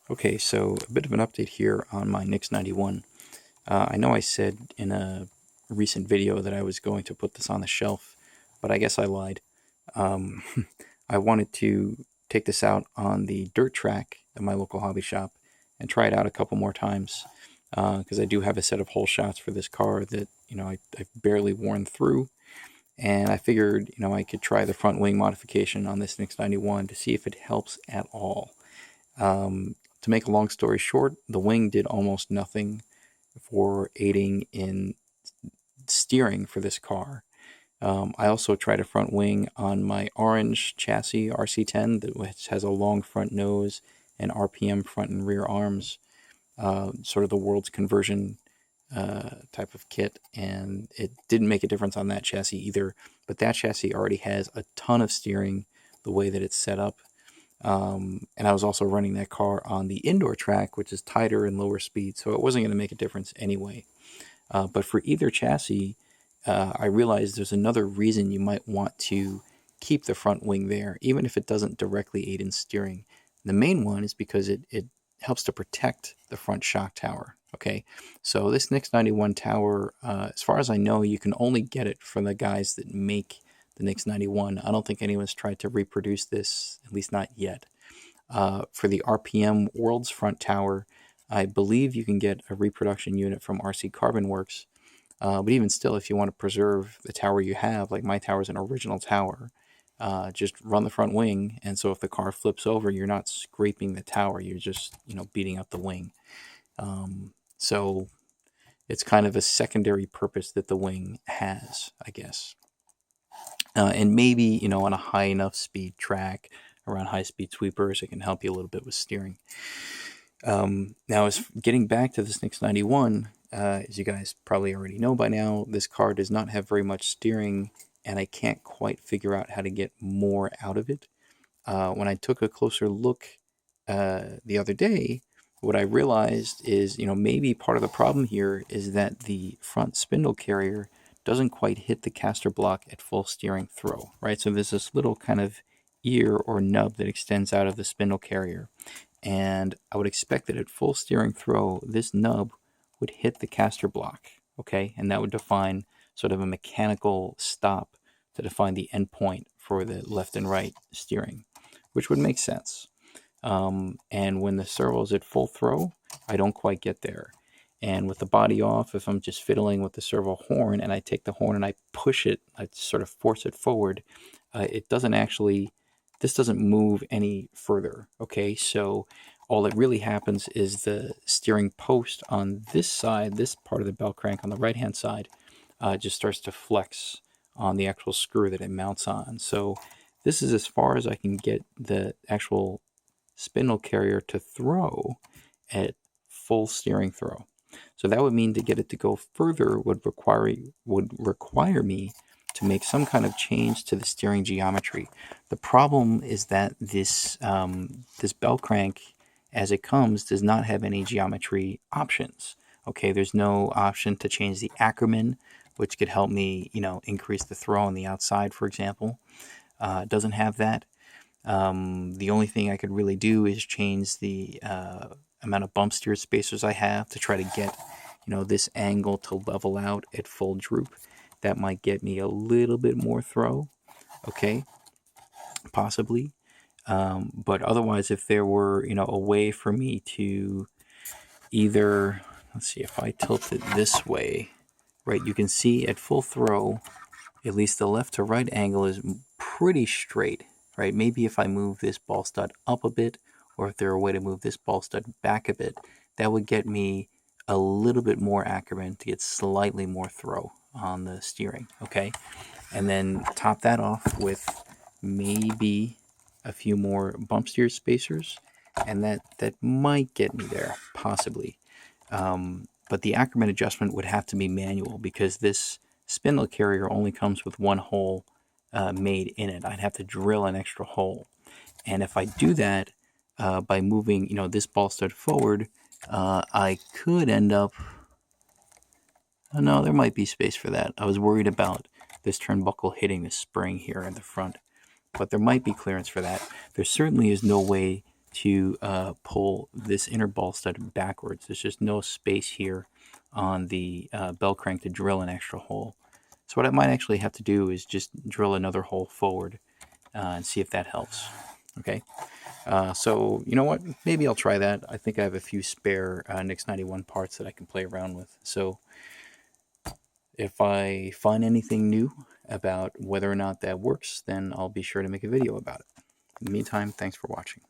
Okay, so a bit of an update here on my NIX91. I know I said in a recent video that I was going to put this on the shelf, but I guess I lied. Um, I wanted to take this out on the dirt track at my local hobby shop and try it out a couple more times because I do have a set of hole shots for this car that I've barely worn through, and I figured I could try the front wing modification on this NIX91 to see if it helps at all. To make a long story short, the wing did almost nothing for aiding in steering for this car. I also tried a front wing on my orange chassis RC10, which has a long front nose and RPM front and rear arms, sort of the world's conversion type of kit, and it didn't make a difference on that chassis either. But that chassis already has a ton of steering the way that it's set up. And I was also running that car on the indoor track, which is tighter and lower speed, so it wasn't going to make a difference anyway. But for either chassis, I realized there's another reason you might want to keep the front wing there, even if it doesn't directly aid in steering. The main one is because it helps to protect the front shock tower. Okay, so this NIX91 tower, as far as I know, you can only get it from the guys that make the NIX91. I don't think anyone's tried to reproduce this, at least not yet. For the RPM World's Front Tower, I believe you can get a reproduction unit from RC Carbon Works. But even still, if you want to preserve the tower you have, like my tower is an original tower, just run the front wing, and so if the car flips over, you're not scraping the tower, you're just beating up the wing. So it's kind of a secondary purpose that the wing has, I guess. And maybe, on a high enough speed track around high speed sweepers, it can help you a little bit with steering. Now, as getting back to this NIX91, as you guys probably already know by now, this car does not have very much steering, and I can't quite figure out how to get more out of it. When I took a closer look the other day, what I realized is, maybe part of the problem here is that the front spindle carrier doesn't quite hit the caster block at full steering throw, right? So there's this little kind of ear or nub that extends out of the spindle carrier. And I would expect that at full steering throw, this nub would hit the caster block, okay? And that would define sort of a mechanical stop to define the endpoint for the left and right steering, which would make sense. And when the servo's at full throw, I don't quite get there. And with the body off, if I'm just fiddling with the servo horn and I take the horn and I push it, I sort of force it forward, it doesn't actually, this doesn't move any further, okay? So all that really happens is the steering post on this side, this part of the bell crank on the right-hand side, just starts to flex on the actual screw that it mounts on. So this is as far as I can get the actual spindle carrier to throw at full steering throw. So that would mean to get it to go further would require me to make some kind of change to the steering geometry. The problem is that this bell crank, as it comes, does not have any geometry options. Okay, there's no option to change the Ackerman, which could help me, increase the throw on the outside, for example. It doesn't have that. The only thing I could really do is change the amount of bump steer spacers I have to try to get, this angle to level out at full droop. That might get me a little bit more throw, okay, possibly. But otherwise, if there were, a way for me to either, let's see, if I tilt it this way, right, you can see at full throw, at least the left to right angle is pretty straight, right? Maybe if I move this ball stud up a bit, or if there were a way to move this ball stud back a bit, that would get me a little bit more Ackerman to get slightly more throw on the steering, okay? And then top that off with maybe a few more bump steer spacers, and that might get me there, possibly. But the Ackerman adjustment would have to be manual because this spindle carrier only comes with one hole made in it. I'd have to drill an extra hole. And if I do that by moving, this ball stud forward, I could end up... Oh, no, there might be space for that. I was worried about this turnbuckle hitting the spring here in the front, but there might be clearance for that. There certainly is no way to pull this inner ball stud backwards. There's just no space here on the bell crank to drill an extra hole. So what I might actually have to do is just drill another hole forward and see if that helps. Okay, so you know what? Maybe I'll try that. I think I have a few spare NIX91 parts that I can play around with. So if I find anything new about whether or not that works, then I'll be sure to make a video about it. In the meantime, thanks for watching.